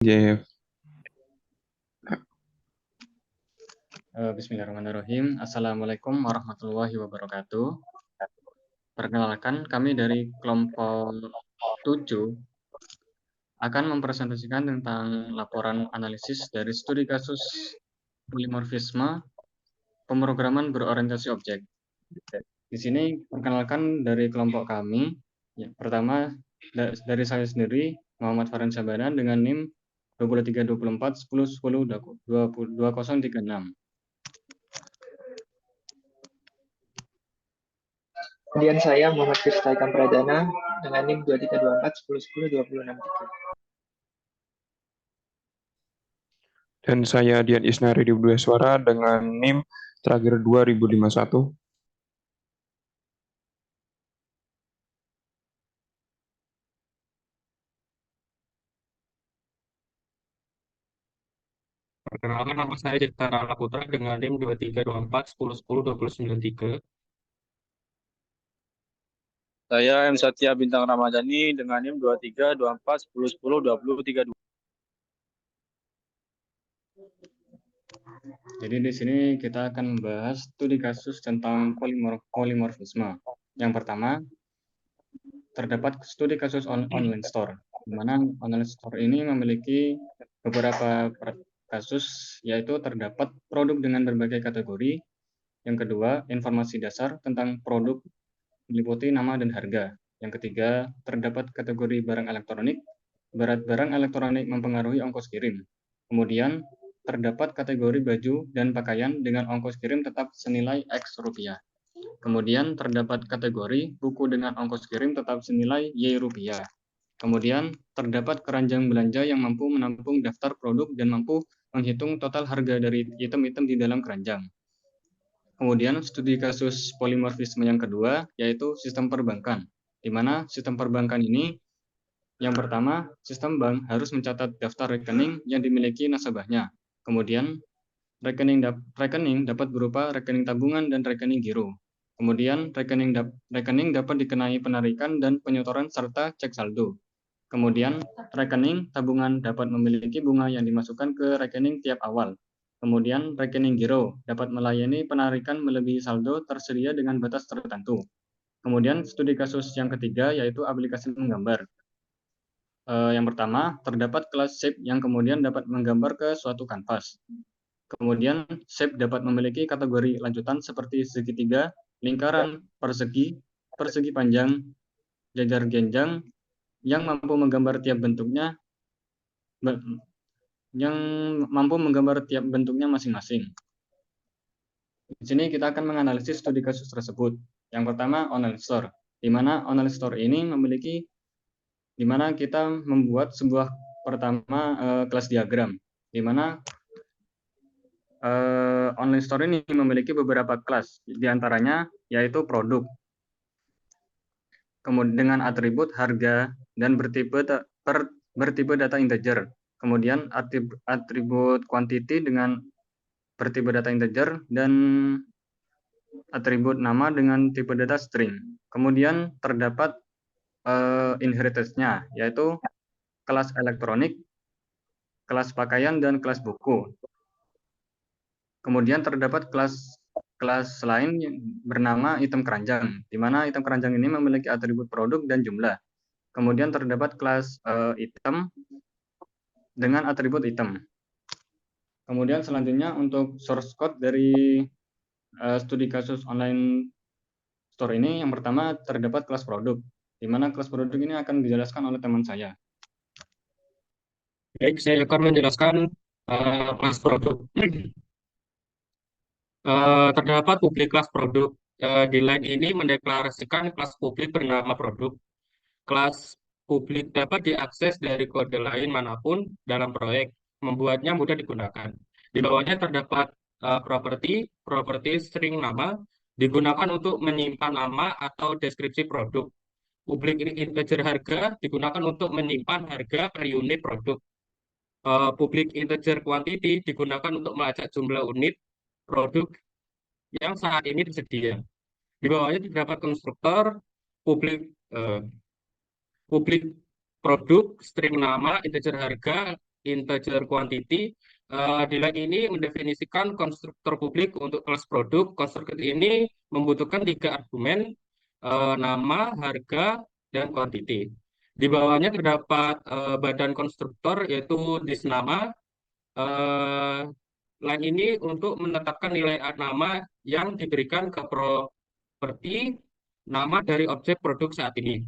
Jeff. Bismillahirrahmanirrahim. Assalamualaikum warahmatullahi wabarakatuh. Perkenalkan, kami dari kelompok 7 akan mempresentasikan tentang laporan analisis dari studi kasus polimorfisme pemrograman berorientasi objek. Di sini perkenalkan dari kelompok kami. Pertama dari saya sendiri, Muhammad Farhan Sabana dengan NIM 2324 10 10 2036. Kemudian saya Muhammad Kristalkan Pradana dengan NIM 2324 10 10 263. Dan saya Dian Isnari di Dua Suara dengan NIM terakhir 2051. Perkenalkan, nama saya Cipta Rala Putra dengan NIM 2324 10 10 2093. Saya M. Satya Bintang Ramadhani dengan NIM 2324 10 10 2032. Jadi di sini kita akan membahas studi kasus tentang polimorfisme. Yang pertama, terdapat studi kasus online store, di mana online store ini memiliki beberapa kasus, yaitu terdapat produk dengan berbagai kategori. Yang kedua, informasi dasar tentang produk meliputi nama dan harga. Yang ketiga, terdapat kategori barang elektronik. Berat barang elektronik mempengaruhi ongkos kirim. Kemudian, terdapat kategori baju dan pakaian dengan ongkos kirim tetap senilai X rupiah. Kemudian, terdapat kategori buku dengan ongkos kirim tetap senilai Y rupiah. Kemudian, terdapat keranjang belanja yang mampu menampung daftar produk dan mampu menghitung total harga dari item-item di dalam keranjang. Kemudian, studi kasus polimorfisme yang kedua, yaitu sistem perbankan, di mana sistem perbankan ini, yang pertama, sistem bank harus mencatat daftar rekening yang dimiliki nasabahnya. Kemudian, rekening dapat berupa rekening tabungan dan rekening giro. Kemudian, rekening dapat dikenai penarikan dan penyetoran serta cek saldo. Kemudian, rekening tabungan dapat memiliki bunga yang dimasukkan ke rekening tiap awal. Kemudian, rekening giro dapat melayani penarikan melebihi saldo tersedia dengan batas tertentu. Kemudian, studi kasus yang ketiga yaitu aplikasi menggambar. Yang pertama, terdapat kelas shape yang kemudian dapat menggambar ke suatu kanvas. Kemudian, shape dapat memiliki kategori lanjutan seperti segitiga, lingkaran, persegi, persegi panjang, jajar genjang, yang mampu menggambar tiap bentuknya masing-masing. Di sini kita akan menganalisis studi kasus tersebut. Yang pertama, online store, di mana online store ini di mana kita membuat sebuah kelas diagram, di mana online store ini memiliki beberapa kelas, diantaranya yaitu produk, kemudian dengan atribut harga dan bertipe data integer. Kemudian atribut quantity dengan bertipe data integer dan atribut nama dengan tipe data string. Kemudian terdapat inheritance-nya, yaitu kelas elektronik, kelas pakaian, dan kelas buku. Kemudian terdapat kelas lain yang bernama item keranjang, di mana item keranjang ini memiliki atribut produk dan jumlah. Kemudian terdapat kelas item dengan atribut item. Kemudian selanjutnya untuk source code dari studi kasus online store ini, yang pertama terdapat kelas produk, di mana kelas produk ini akan dijelaskan oleh teman saya. Baik, saya akan menjelaskan kelas produk. Terdapat publik kelas produk. Di line ini mendeklarasikan kelas publik bernama produk. Kelas publik dapat diakses dari kode lain manapun dalam proyek, membuatnya mudah digunakan. Di bawahnya terdapat properti string nama, digunakan untuk menyimpan nama atau deskripsi produk. Publik integer harga digunakan untuk menyimpan harga per unit produk. Publik integer quantity digunakan untuk melacak jumlah unit produk yang saat ini tersedia. Di bawahnya terdapat konstruktor publik produk, string nama, integer harga, integer quantity. Di line ini mendefinisikan konstruktor publik untuk kelas produk. Konstruktor ini membutuhkan 3 argumen, nama, harga, dan quantity. Di bawahnya terdapat badan konstruktor yaitu disnama. Line ini untuk menetapkan nilai nama yang diberikan ke properti nama dari objek produk saat ini.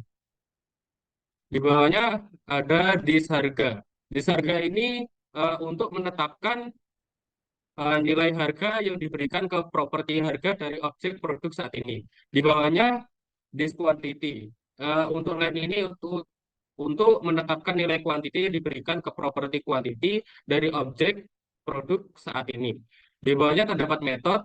Di bawahnya ada disharga. Disharga ini untuk menetapkan nilai harga yang diberikan ke properti harga dari objek produk saat ini. Di bawahnya disquantity. Untuk line ini untuk menetapkan nilai quantity yang diberikan ke properti quantity dari objek produk saat ini. Di bawahnya terdapat metode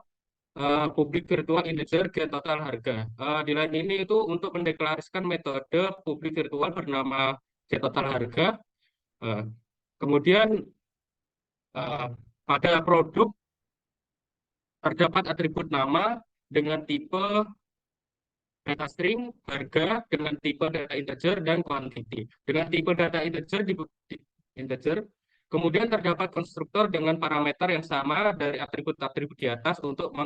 publik virtual integer get total harga. Di line ini itu untuk mendeklarasikan metode publik virtual bernama get total harga. Kemudian pada produk terdapat atribut nama dengan tipe data string, harga dengan tipe data integer, dan quantity. Dengan tipe data integer, kemudian terdapat konstruktor dengan parameter yang sama dari atribut-atribut di atas untuk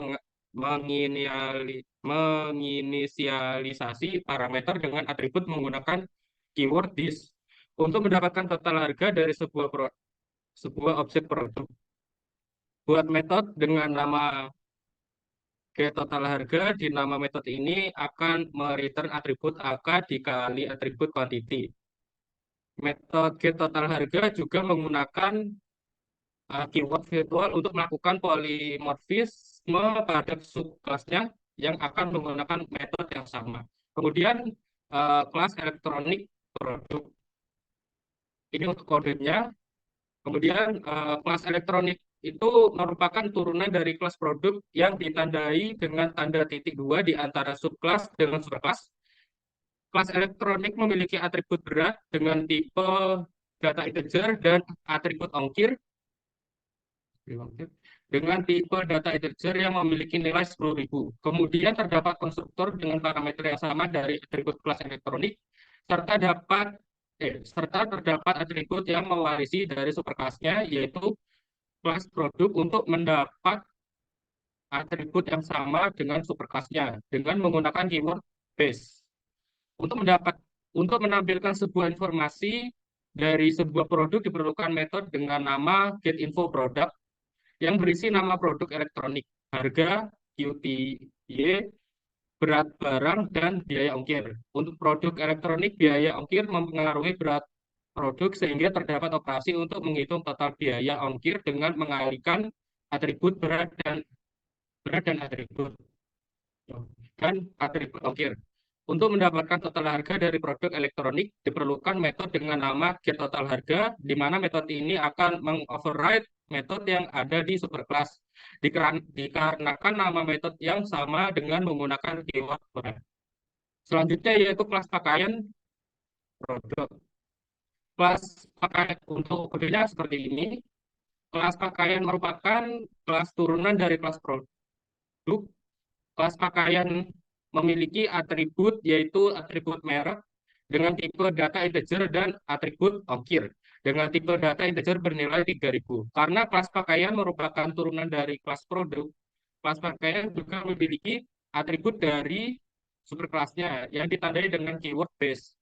menginisialisasi parameter dengan atribut menggunakan keyword this untuk mendapatkan total harga dari sebuah objek produk. Buat metode dengan nama get total harga, di nama metode ini akan mereturn atribut AK dikali atribut quantity. Metode get total harga juga menggunakan keyword virtual untuk melakukan polimorfisme pada subkelasnya yang akan menggunakan metode yang sama. Kemudian kelas elektronik produk. Ini untuk kodenya. Kemudian kelas elektronik itu merupakan turunan dari kelas produk yang ditandai dengan tanda titik 2 di antara subkelas dengan superkelas. Kelas elektronik memiliki atribut berat dengan tipe data integer dan atribut ongkir dengan tipe data integer yang memiliki nilai 10.000. Kemudian terdapat konstruktor dengan parameter yang sama dari atribut kelas elektronik serta terdapat atribut yang mewarisi dari superkelasnya yaitu kelas produk untuk mendapat atribut yang sama dengan superkelasnya dengan menggunakan keyword base. Untuk menampilkan sebuah informasi dari sebuah produk diperlukan metode dengan nama getInfoProduct yang berisi nama produk elektronik, harga, QTY, berat barang, dan biaya ongkir. Untuk produk elektronik, biaya ongkir mempengaruhi berat produk sehingga terdapat operasi untuk menghitung total biaya ongkir dengan mengalihkan atribut berat dan atribut ongkir. Untuk mendapatkan total harga dari produk elektronik diperlukan metode dengan nama get total harga, di mana metode ini akan mengoverride metode yang ada di superclass dikarenakan nama metode yang sama dengan menggunakan keyword berat. Selanjutnya yaitu kelas pakaian produk. Kelas pakaian untuk kodenya seperti ini. Kelas pakaian merupakan kelas turunan dari kelas produk. Kelas pakaian memiliki atribut yaitu atribut merek dengan tipe data integer dan atribut ongkir dengan tipe data integer bernilai 3.000. Karena kelas pakaian merupakan turunan dari kelas produk, kelas pakaian juga memiliki atribut dari superkelasnya yang ditandai dengan keyword base.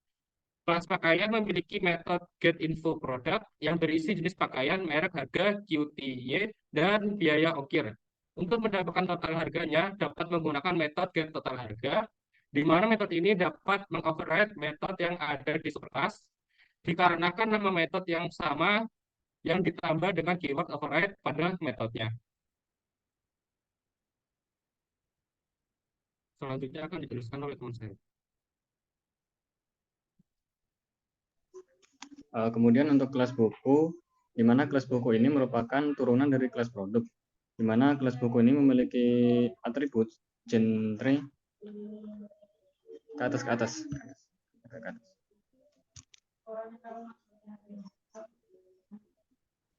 Kelas pakaian memiliki metode getInfoProduct yang berisi jenis pakaian, merek, harga, QTY, dan biaya ongkir. Untuk mendapatkan total harganya dapat menggunakan metode get total harga, di mana metode ini dapat mengoverride metode yang ada di superclass dikarenakan nama metode yang sama yang ditambah dengan keyword override pada metodenya. Selanjutnya akan dijelaskan oleh teman saya. Kemudian untuk kelas buku, di mana kelas buku ini merupakan turunan dari kelas produk, di mana kelas buku ini memiliki atribut genre ke atas.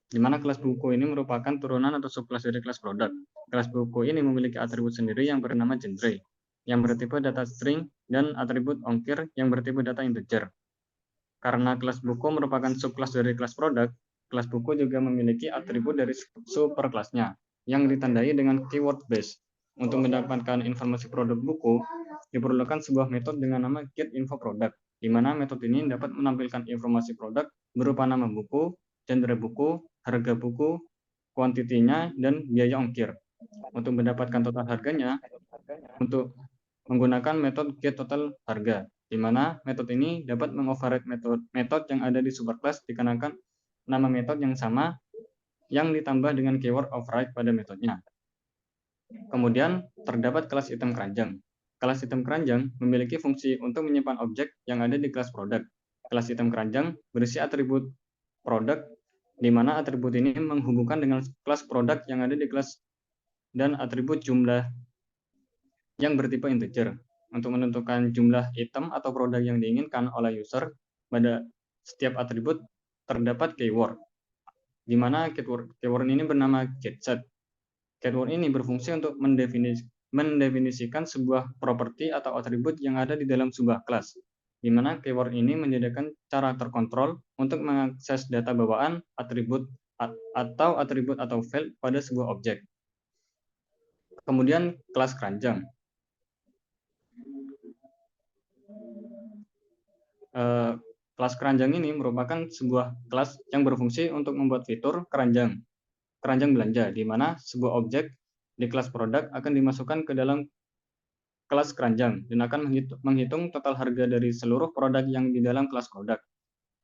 Di mana kelas buku ini merupakan turunan atau subkelas dari kelas produk. Kelas buku ini memiliki atribut sendiri yang bernama genre, yang bertipe data string, dan atribut ongkir yang bertipe data integer. Karena kelas buku merupakan subkelas dari kelas produk, kelas buku juga memiliki atribut dari superkelasnya yang ditandai dengan keyword base. Untuk mendapatkan informasi produk buku, diperlukan sebuah metode dengan nama getInfoProduct, di mana metode ini dapat menampilkan informasi produk berupa nama buku, genre buku, harga buku, kuantitinya, dan biaya ongkir. Untuk mendapatkan total harganya, untuk menggunakan metode getTotalHarga, di mana metode ini dapat mengoverride metode yang ada di superclass dikarenakan nama metode yang sama yang ditambah dengan keyword override pada metodenya. Kemudian terdapat kelas item keranjang. Kelas item keranjang memiliki fungsi untuk menyimpan objek yang ada di kelas produk. Kelas item keranjang berisi atribut produk, di mana atribut ini menghubungkan dengan kelas produk yang ada di kelas dan atribut jumlah yang bertipe integer. Untuk menentukan jumlah item atau produk yang diinginkan oleh user pada setiap atribut terdapat keyword, di mana keyword ini bernama getSet. Keyword ini berfungsi untuk mendefinisikan sebuah properti atau atribut yang ada di dalam sebuah kelas, di mana keyword ini menyediakan cara terkontrol untuk mengakses data bawaan atribut atau file pada sebuah objek. Kemudian kelas keranjang. Kelas keranjang ini merupakan sebuah kelas yang berfungsi untuk membuat fitur keranjang belanja, di mana sebuah objek di kelas produk akan dimasukkan ke dalam kelas keranjang dan akan menghitung total harga dari seluruh produk yang di dalam kelas produk.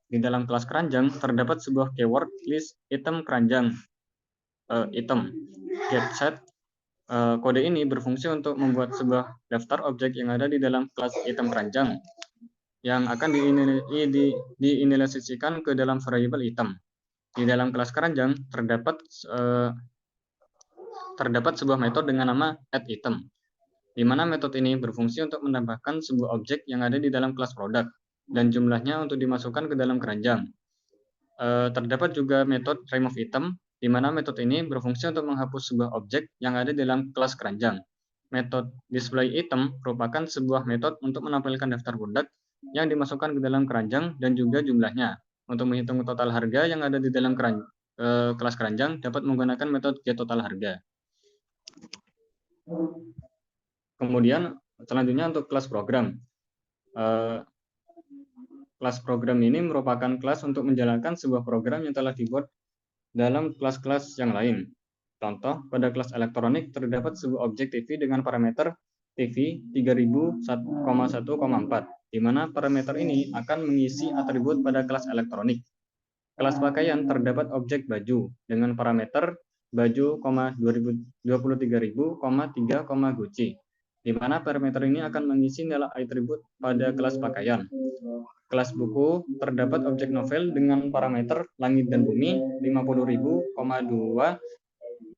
Di dalam kelas keranjang terdapat sebuah keyword list item keranjang item getSet. Kode ini berfungsi untuk membuat sebuah daftar objek yang ada di dalam kelas item keranjang yang akan diinisialisasikan ke dalam variabel item. Di dalam kelas keranjang terdapat sebuah metode dengan nama addItem, di mana metode ini berfungsi untuk menambahkan sebuah objek yang ada di dalam kelas produk dan jumlahnya untuk dimasukkan ke dalam keranjang. Terdapat juga metode removeItem, di mana metode ini berfungsi untuk menghapus sebuah objek yang ada di dalam kelas keranjang. Metode displayItem merupakan sebuah metode untuk menampilkan daftar produk yang dimasukkan ke dalam keranjang dan juga jumlahnya. Untuk menghitung total harga yang ada di dalam kelas keranjang dapat menggunakan metode getTotalHarga. Kemudian selanjutnya untuk kelas program. Kelas program ini merupakan kelas untuk menjalankan sebuah program yang telah dibuat dalam kelas-kelas yang lain. Contoh, pada kelas elektronik terdapat sebuah objek TV dengan parameter TV 3001,1,4, di mana parameter ini akan mengisi atribut pada kelas elektronik. Kelas pakaian terdapat objek baju dengan parameter baju, 23.000,3, Gucci, di mana parameter ini akan mengisi nilai atribut pada kelas pakaian. Kelas buku terdapat objek novel dengan parameter langit dan bumi 50.000,2,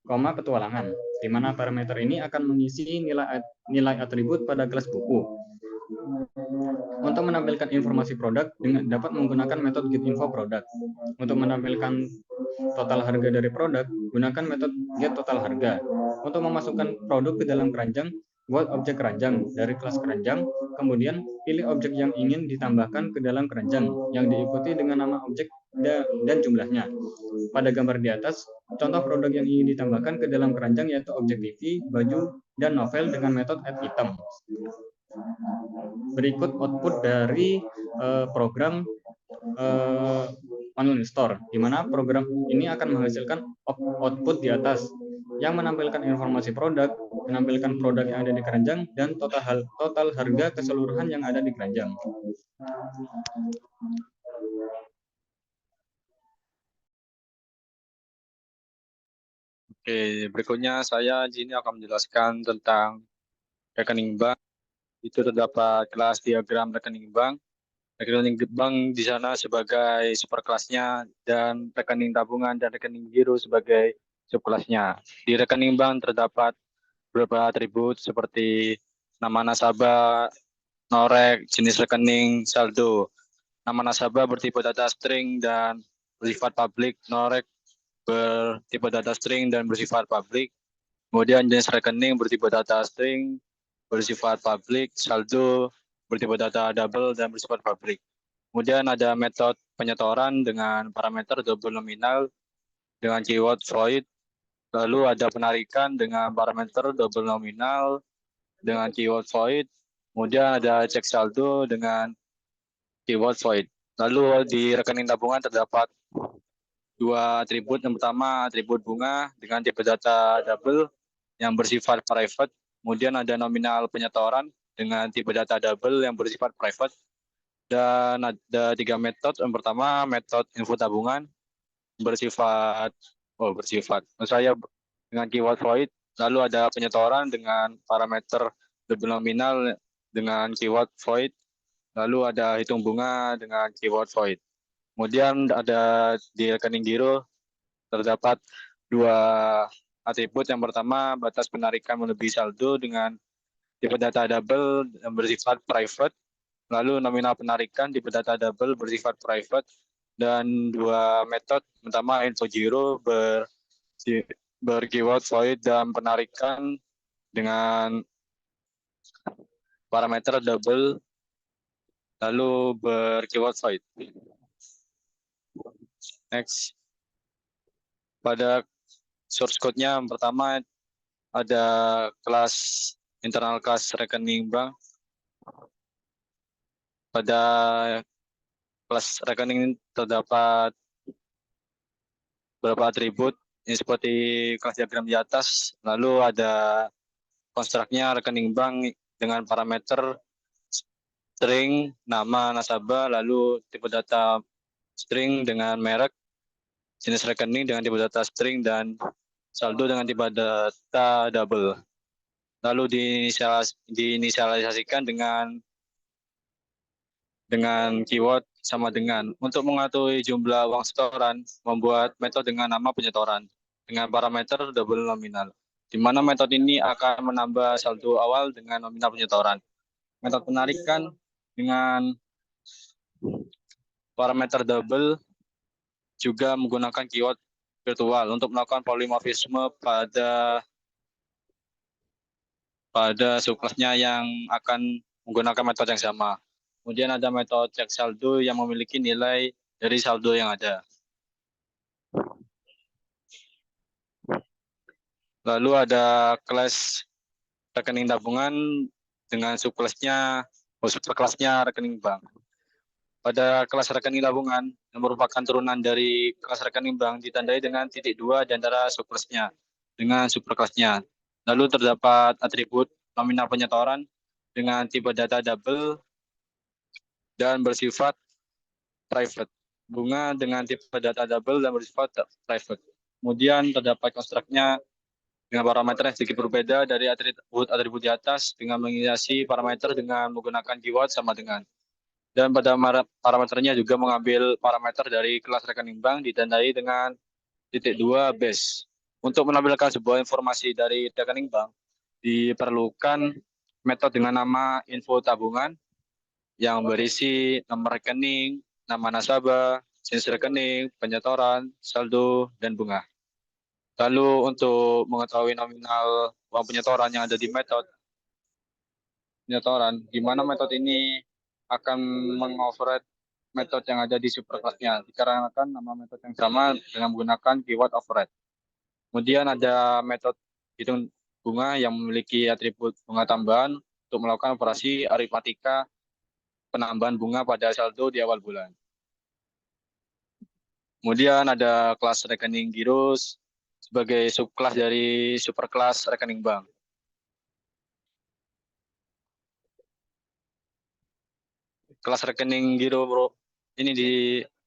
petualangan, di mana parameter ini akan mengisi nilai atribut pada kelas buku. Untuk menampilkan informasi produk dapat menggunakan metode getInfoProduct. Untuk menampilkan total harga dari produk, gunakan metode getTotalHarga. Untuk memasukkan produk ke dalam keranjang, buat objek keranjang dari kelas keranjang, kemudian pilih objek yang ingin ditambahkan ke dalam keranjang yang diikuti dengan nama objek dan jumlahnya. Pada gambar di atas, contoh produk yang ingin ditambahkan ke dalam keranjang yaitu objek TV, baju, dan novel dengan metode addItem. Berikut output dari program online store, di mana program ini akan menghasilkan output di atas yang menampilkan informasi produk, menampilkan produk yang ada di keranjang, dan total harga keseluruhan yang ada di keranjang. Oke, berikutnya saya di sini akan menjelaskan tentang rekening bank. Itu terdapat kelas diagram rekening bank. Rekening bank di sana sebagai superkelasnya dan rekening tabungan dan rekening giro sebagai subkelasnya. Di rekening bank terdapat beberapa atribut seperti nama nasabah, norek, jenis rekening, saldo. Nama nasabah bertipe data string dan bersifat publik, norek bertipe data string dan bersifat publik. Kemudian jenis rekening bertipe data string, bersifat publik, saldo bertipe data double dan bersifat publik. Kemudian ada metode penyetoran dengan parameter double nominal dengan keyword void. Lalu ada penarikan dengan parameter double nominal dengan keyword void. Kemudian ada cek saldo dengan keyword void. Lalu di rekening tabungan terdapat dua atribut. Yang pertama atribut bunga dengan tipe data double yang bersifat private. Kemudian ada nominal penyetoran dengan tipe data double yang bersifat private. Dan ada tiga metode. Yang pertama metode info tabungan bersifat saya dengan keyword void. Lalu ada penyetoran dengan parameter double nominal dengan keyword void. Lalu ada hitung bunga dengan keyword void. Kemudian ada di rekening giro terdapat dua atribut. Yang pertama batas penarikan melebihi saldo dengan tipe data double yang bersifat private. Lalu nominal penarikan tipe data double bersifat private. Dan dua metode, pertama info giro berkeyword void dan penarikan dengan parameter double lalu berkeyword void. Next. Pada source code-nya yang pertama ada kelas internal kelas rekening bank. Pada kelas rekening terdapat beberapa atribut yang seperti kelas diagram di atas. Lalu ada konstruknya rekening bank dengan parameter string, nama nasabah, lalu tipe data string dengan merek, jenis rekening dengan tipe data string, dan saldo dengan tipe data double. Lalu diinisialisasikan dengan keyword sama dengan. Untuk mengetahui jumlah uang setoran, membuat metode dengan nama penyetoran dengan parameter double nominal, di mana metode ini akan menambah saldo awal dengan nominal penyetoran. Metode penarikan dengan parameter double juga menggunakan keyword virtual untuk melakukan polimorfisme pada subclassnya yang akan menggunakan metode yang sama. Kemudian ada metode cek saldo yang memiliki nilai dari saldo yang ada. Lalu ada kelas rekening tabungan dengan subkelasnya rekening bank. Pada kelas rekening tabungan yang merupakan turunan dari kelas rekening bank ditandai dengan titik 2 di antara subkelasnya dengan subkelasnya. Lalu terdapat atribut nominal penyetoran dengan tipe data double dan bersifat private. Bunga dengan tipe data double dan bersifat private. Kemudian terdapat konstruknya dengan parameter yang sedikit berbeda dari atribut di atas dengan menghiasi parameter dengan menggunakan keyword sama dengan. Dan pada parameternya juga mengambil parameter dari kelas rekening bank ditandai dengan titik 2 base. Untuk menampilkan sebuah informasi dari rekening bank, diperlukan metode dengan nama info tabungan yang berisi nomor rekening, nama nasabah, jenis rekening, penyetoran, saldo, dan bunga. Lalu untuk mengetahui nominal uang penyetoran yang ada di metode penyetoran, di mana metode ini akan mengoverride metode yang ada di superclassnya, dikarenakan nama metode yang sama dengan menggunakan keyword override. Kemudian ada metode hitung bunga yang memiliki atribut bunga tambahan untuk melakukan operasi aritmatika penambahan bunga pada saldo di awal bulan. Kemudian ada kelas rekening giros sebagai subkelas dari superkelas rekening bank. Kelas rekening giro ini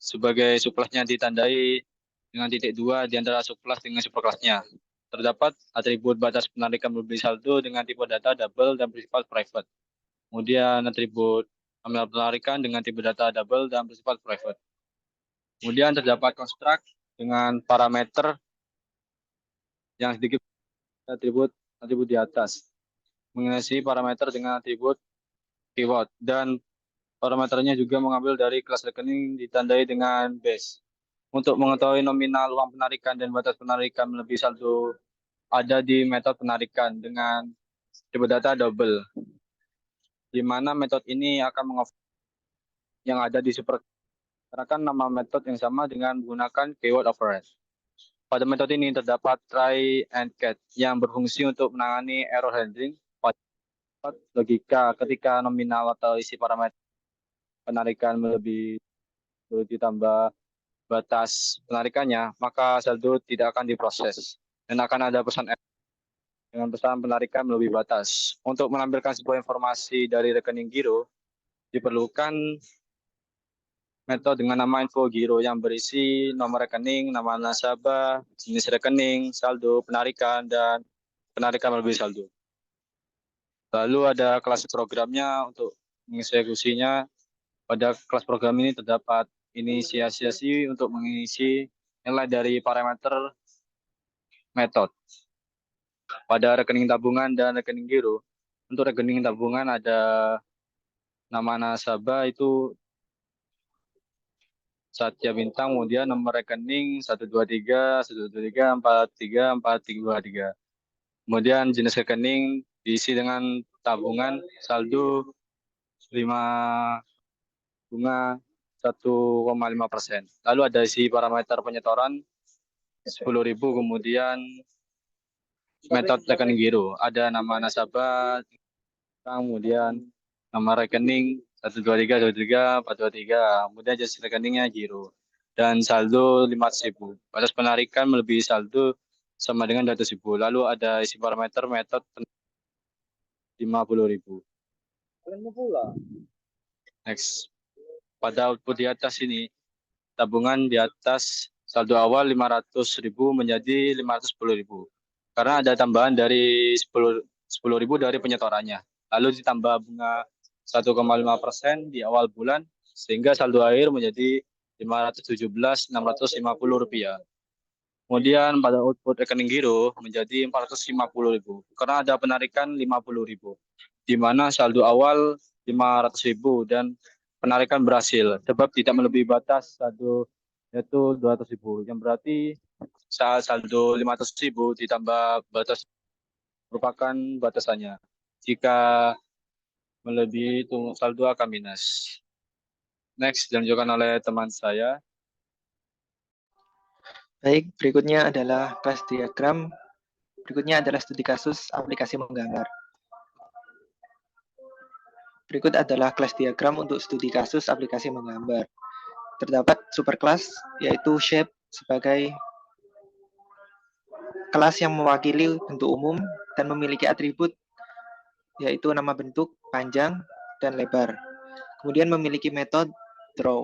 sebagai subkelasnya ditandai dengan titik 2 di antara subkelas dengan superkelasnya. Terdapat atribut batas penarikan melebihi saldo dengan tipe data double dan bersifat private. Kemudian atribut nominal penarikan dengan tipe data double dan bersifat private. Kemudian terdapat konstruk dengan parameter yang sedikit atribut di atas. Mengisi parameter dengan atribut keyword dan parameternya juga mengambil dari kelas rekening ditandai dengan base. Untuk mengetahui nominal uang penarikan dan batas penarikan melebihi saldo ada di metode penarikan dengan tipe data double, di mana metode ini akan yang ada di super nama metode yang sama dengan menggunakan keyword override. Pada metode ini terdapat try and catch yang berfungsi untuk menangani error handling pada logika ketika nominal atau isi parameter penarikan melebihi ditambah batas penarikannya, maka saldo tidak akan diproses dan akan ada pesan dengan pesan penarikan melebihi batas. Untuk menampilkan sebuah informasi dari rekening giro, diperlukan metode dengan nama info giro yang berisi nomor rekening, nama nasabah, jenis rekening, saldo, penarikan, dan penarikan melebihi saldo. Lalu ada kelas programnya untuk mengeksekusinya. Pada kelas program ini terdapat inisiasi untuk mengisi nilai dari parameter metode. Pada rekening tabungan dan rekening giro, untuk rekening tabungan ada nama nasabah itu Satya Bintang, kemudian nomor rekening 123 123 43 4323. Kemudian jenis rekening diisi dengan tabungan saldo 5 bunga 1,5%. Lalu ada isi parameter penyetoran 10.000, kemudian metode rekening giro. Ada nama nasabah, kemudian nama rekening 123 423, kemudian jenis rekeningnya giro. Dan saldo 500.000. Batas penarikan melebihi saldo sama dengan 200.000. Lalu ada isi parameter metode 50.000. Next. Pada output di atas ini, tabungan di atas saldo awal 500.000 menjadi 510.000. Karena ada tambahan dari 10.000 dari penyetorannya. Lalu ditambah bunga 1,5% di awal bulan, sehingga saldo akhir menjadi 517.650 rupiah. Kemudian pada output rekening giro menjadi 450.000 karena ada penarikan 50.000, di mana saldo awal 500.000 dan penarikan berhasil sebab tidak melebihi batas saldo yaitu 200.000, yang berarti saat saldo 500.000 ditambah batas merupakan batasannya. Jika melebihi itu saldo akan minus. Next, dilanjutkan oleh teman saya. Baik, berikutnya adalah kelas diagram. Berikutnya adalah studi kasus aplikasi menggambar. Berikut adalah kelas diagram untuk studi kasus aplikasi menggambar. Terdapat superkelas, yaitu shape sebagai kelas yang mewakili bentuk umum dan memiliki atribut, yaitu nama bentuk, panjang, dan lebar. Kemudian memiliki metode draw.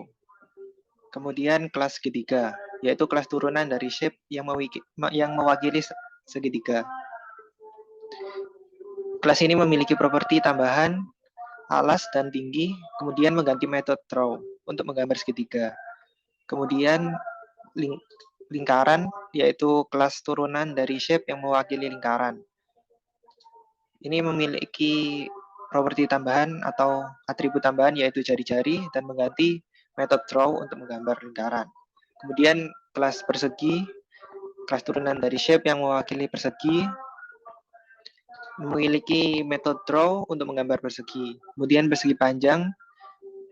Kemudian kelas segitiga, yaitu kelas turunan dari shape yang mewakili segitiga. Kelas ini memiliki properti tambahan, alas, dan tinggi, kemudian mengganti metode draw untuk menggambar segitiga. Kemudian lingkaran, yaitu kelas turunan dari shape yang mewakili lingkaran. Ini memiliki properti tambahan atau atribut tambahan, yaitu jari-jari, dan mengganti metode draw untuk menggambar lingkaran. Kemudian kelas persegi, kelas turunan dari shape yang mewakili persegi, memiliki metode draw untuk menggambar persegi. Kemudian persegi panjang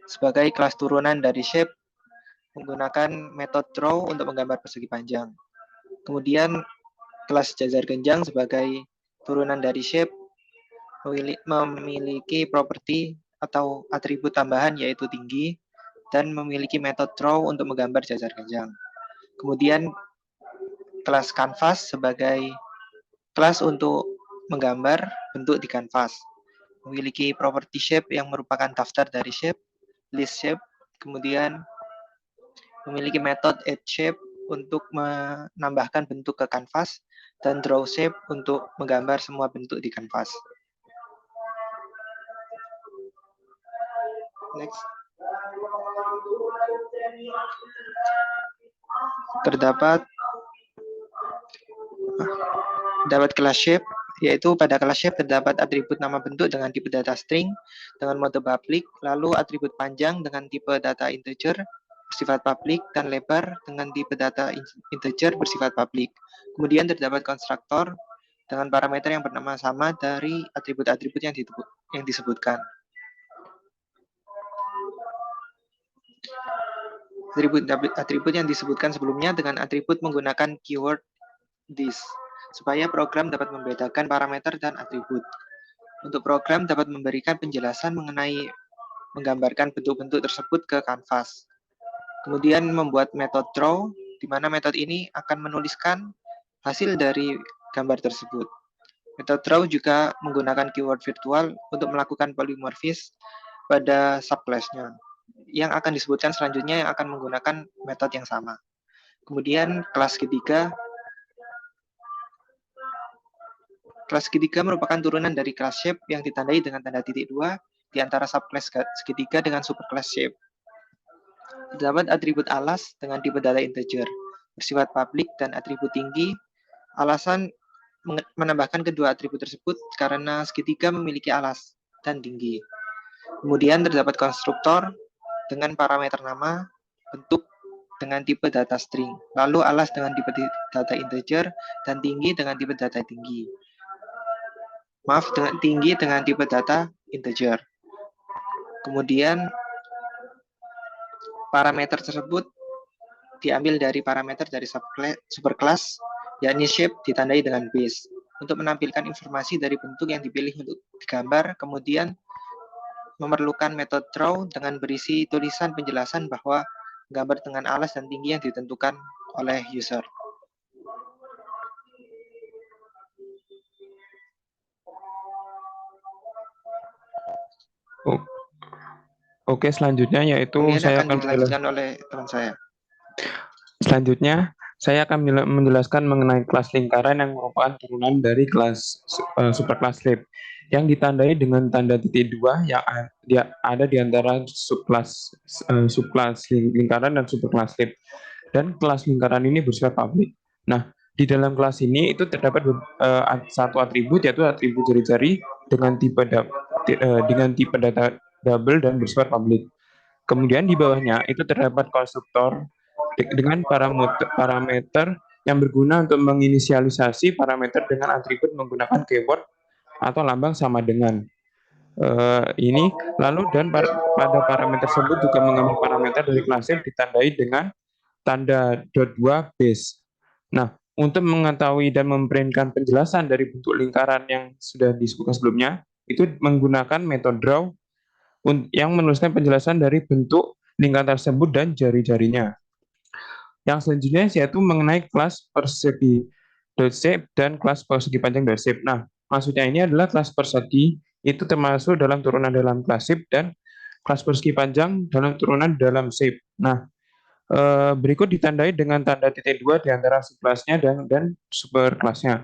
sebagai kelas turunan dari shape menggunakan metode draw untuk menggambar persegi panjang. Kemudian kelas jajar genjang sebagai turunan dari shape memiliki properti atau atribut tambahan, yaitu tinggi, dan memiliki metode draw untuk menggambar jajar genjang. Kemudian kelas kanvas sebagai kelas untuk menggambar bentuk di kanvas, memiliki properti shape yang merupakan daftar dari shape, list shape, kemudian memiliki metode add shape untuk menambahkan bentuk ke kanvas, dan draw shape untuk menggambar semua bentuk di kanvas. Next. Terdapat kelas shape, yaitu pada kelas shape terdapat atribut nama bentuk dengan tipe data string dengan mode public, lalu atribut panjang dengan tipe data integer bersifat public, dan lebar dengan tipe data integer bersifat public. Kemudian terdapat konstruktor dengan parameter yang bernama sama dari atribut-atribut yang disebutkan. Atribut yang disebutkan sebelumnya dengan atribut menggunakan keyword this, supaya program dapat membedakan parameter dan atribut. Untuk program dapat memberikan penjelasan mengenai menggambarkan bentuk-bentuk tersebut ke kanvas. Kemudian membuat metode draw, di mana metode ini akan menuliskan hasil dari gambar tersebut. Metode draw juga menggunakan keyword virtual untuk melakukan polymorphism pada subclass-nya, yang akan disebutkan selanjutnya yang akan menggunakan metode yang sama. Kemudian kelas ketiga merupakan turunan dari kelas shape yang ditandai dengan tanda titik 2 di antara subclass segitiga dengan superclass shape. Terdapat atribut alas dengan tipe data integer, bersifat public dan atribut tinggi. Alasan menambahkan kedua atribut tersebut karena segitiga memiliki alas dan tinggi. Kemudian terdapat konstruktor dengan parameter nama, bentuk dengan tipe data string, lalu alas dengan tipe data integer, dan tinggi dengan tipe data tinggi. Dengan tinggi dengan tipe data integer. Kemudian parameter tersebut diambil dari parameter dari superclass, yakni shape ditandai dengan base, untuk menampilkan informasi dari bentuk yang dipilih untuk digambar. Kemudian memerlukan metode draw dengan berisi tulisan penjelasan bahwa gambar dengan alas dan tinggi yang ditentukan oleh user. Oke, selanjutnya yaitu Kemudian saya akan dilanjutkan oleh teman saya. Selanjutnya, saya akan menjelaskan mengenai kelas lingkaran yang merupakan turunan dari kelas superclass shape yang ditandai dengan tanda titik 2 yang ada di antara subclass lingkaran dan superclass shape. Dan kelas lingkaran ini bersifat public. Nah, di dalam kelas ini itu terdapat satu atribut, yaitu atribut jari-jari dengan tipe data double dan bersifat public. Kemudian di bawahnya itu terdapat konstruktor dengan parameter yang berguna untuk menginisialisasi parameter dengan atribut menggunakan keyword atau lambang sama dengan ini. Lalu dan pada parameter tersebut juga mengambil parameter dari kelas shape ditandai dengan tanda .2 base. Nah, untuk mengetahui dan memberikan penjelasan dari bentuk lingkaran yang sudah disebutkan sebelumnya, itu menggunakan metode draw yang menuliskan penjelasan dari bentuk lingkaran tersebut dan jari-jarinya. Yang selanjutnya yaitu mengenai kelas persegi .shape dan kelas persegi panjang .shape. Nah, maksudnya ini adalah kelas persegi itu termasuk dalam turunan dalam kelas shape dan kelas persegi panjang dalam turunan dalam shape. Nah, berikut ditandai dengan tanda titik 2 di antara subkelasnya dan superkelasnya.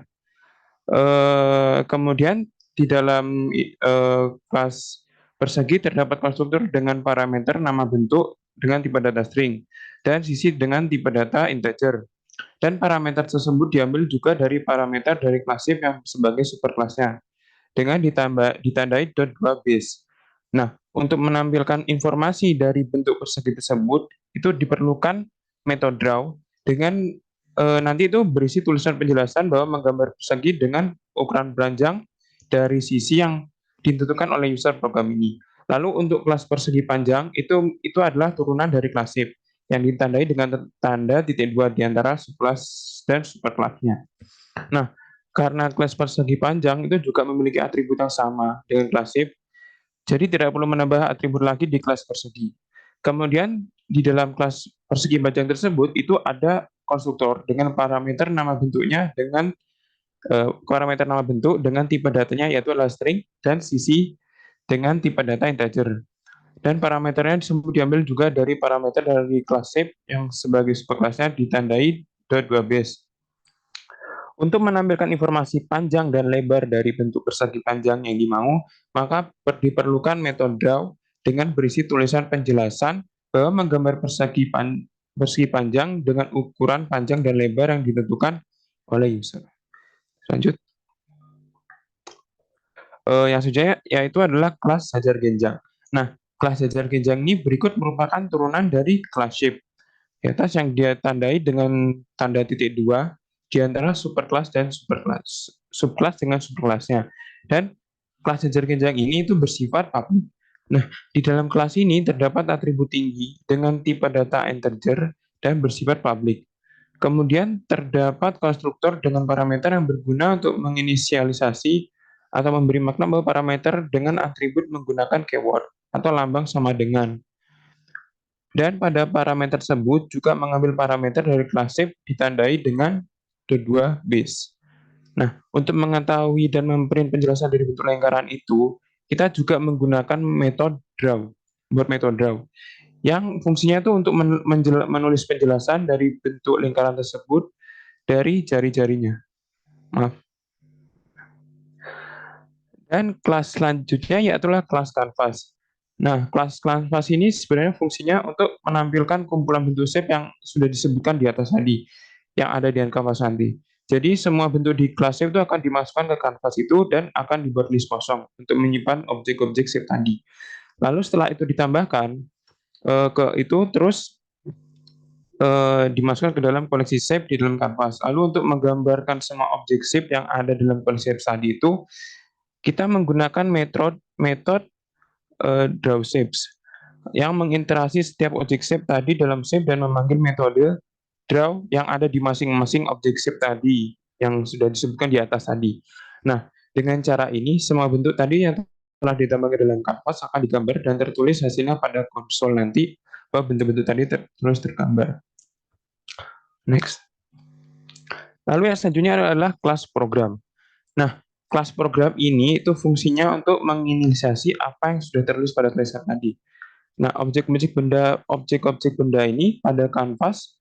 Kemudian di dalam kelas persegi terdapat konstruktor dengan parameter nama bentuk dengan tipe data string dan sisi dengan tipe data integer. Dan parameter tersebut diambil juga dari parameter dari kelas shape yang sebagai superkelasnya dengan ditandai .2 base. Nah, untuk menampilkan informasi dari bentuk persegi tersebut itu diperlukan metode draw dengan nanti itu berisi tulisan penjelasan bahwa menggambar persegi dengan ukuran beranjang dari sisi yang ditentukan oleh user program ini. Lalu untuk kelas persegi panjang itu adalah turunan dari kelas shape yang ditandai dengan tanda titik 2 di antara subkelas dan superkelasnya. Nah, karena kelas persegi panjang itu juga memiliki atribut yang sama dengan kelas shape, jadi tidak perlu menambah atribut lagi di kelas persegi. Kemudian di dalam kelas persegi panjang tersebut itu ada konstruktor dengan parameter nama bentuknya dengan parameter nama bentuk dengan tipe datanya yaitu adalah string dan sisi dengan tipe data integer. Dan parameternya disebut diambil juga dari parameter dari kelas shape yang sebagai superkelasnya ditandai .2 base. Untuk menampilkan informasi panjang dan lebar dari bentuk persegi panjang yang dimau, maka diperlukan metode draw dengan berisi tulisan penjelasan bahwa menggambar persegi panjang dengan ukuran panjang dan lebar yang ditentukan oleh user. Lanjut. Yang selanjutnya yaitu adalah kelas hajar genjang. Nah, kelas hajar genjang ini berikut merupakan turunan dari kelas shape. Di atas yang dia tandai dengan tanda titik 2 di antara superkelas dan subkelas dengan superkelasnya. Dan kelas hajar genjang ini itu bersifat public. Nah, di dalam kelas ini terdapat atribut tinggi dengan tipe data integer dan bersifat publik. Kemudian terdapat konstruktor dengan parameter yang berguna untuk menginisialisasi atau memberi makna bahwa parameter dengan atribut menggunakan keyword atau lambang sama dengan. Dan pada parameter tersebut juga mengambil parameter dari kelas shape ditandai dengan kedua base. Nah, untuk mengetahui dan memberi penjelasan dari bentuk lingkaran itu, kita juga menggunakan metode draw, buat metode draw, yang fungsinya itu untuk menulis penjelasan dari bentuk lingkaran tersebut dari jari-jarinya. Maaf. Dan kelas selanjutnya yaitulah kelas kanvas. Nah, kelas kanvas ini sebenarnya fungsinya untuk menampilkan kumpulan bentuk shape yang sudah disebutkan di atas tadi, yang ada di kanvas nanti. Jadi semua bentuk di kelas shape itu akan dimasukkan ke kanvas itu dan akan dibuat list kosong untuk menyimpan objek-objek shape tadi. Lalu setelah itu ditambahkan ke itu terus dimasukkan ke dalam koleksi shape di dalam kanvas. Lalu untuk menggambarkan semua objek shape yang ada dalam koleksi shape tadi itu, kita menggunakan metode draw shapes yang mengiterasi setiap objek shape tadi dalam shape dan memanggil metode draw yang ada di masing-masing objek shape tadi yang sudah disebutkan di atas tadi. Nah, dengan cara ini semua bentuk tadi yang telah ditambahkan dalam kanvas akan digambar dan tertulis hasilnya pada konsol nanti bahwa bentuk-bentuk tadi terus tergambar. Next. Lalu yang selanjutnya adalah kelas program. Nah, kelas program ini itu fungsinya untuk menginisiasi apa yang sudah tertulis pada tulisan tadi. Nah, objek-objek benda ini pada kanvas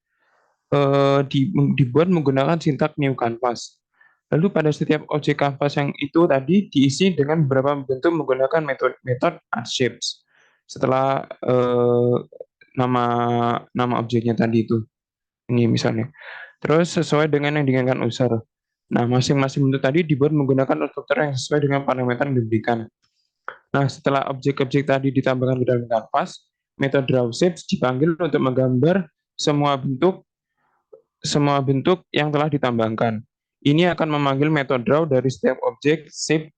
dibuat menggunakan sintak new canvas. Lalu pada setiap objek kanvas yang itu tadi diisi dengan beberapa bentuk menggunakan metode add shapes. Setelah nama objeknya tadi itu. Ini misalnya. Terus sesuai dengan yang diinginkan user. Nah, masing-masing bentuk tadi dibuat menggunakan konstruktor yang sesuai dengan parameter yang diberikan. Nah, setelah objek-objek tadi ditambahkan ke dalam kanvas, metode draw shapes dipanggil untuk menggambar semua bentuk yang telah ditambahkan. Ini akan memanggil metode draw dari setiap objek shape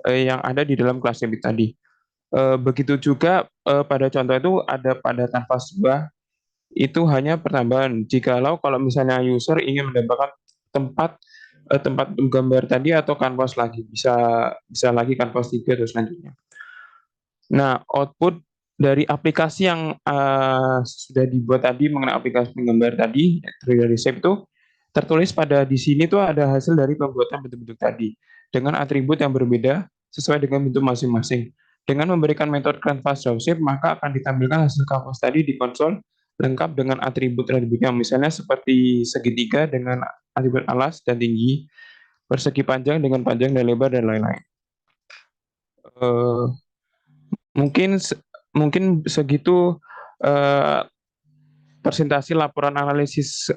yang ada di dalam kelas shape tadi. Begitu juga pada contoh itu ada pada kanvas 2 itu hanya pertambahan. Jikalau kalau misalnya user ingin mendapatkan tempat gambar tadi atau kanvas lagi, bisa lagi kanvas 3 atau selanjutnya. Nah, output dari aplikasi yang sudah dibuat tadi mengenai aplikasi penggambar tadi dari shape itu tertulis pada di sini tuh ada hasil dari pembuatan bentuk-bentuk tadi dengan atribut yang berbeda sesuai dengan bentuk masing-masing. Dengan memberikan metode canvas draw shape, maka akan ditampilkan hasil kanvas tadi di konsol lengkap dengan atribut-atributnya, misalnya seperti segitiga dengan atribut alas dan tinggi, persegi panjang dengan panjang dan lebar, dan lain-lain. Mungkin segitu presentasi laporan analisis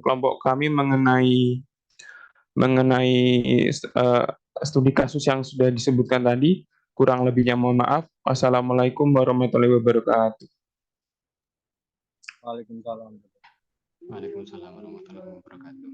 kelompok kami mengenai studi kasus yang sudah disebutkan tadi. Kurang lebihnya mohon maaf. Wassalamualaikum warahmatullahi wabarakatuh. Waalaikumsalam. Waalaikumsalam warahmatullahi wabarakatuh.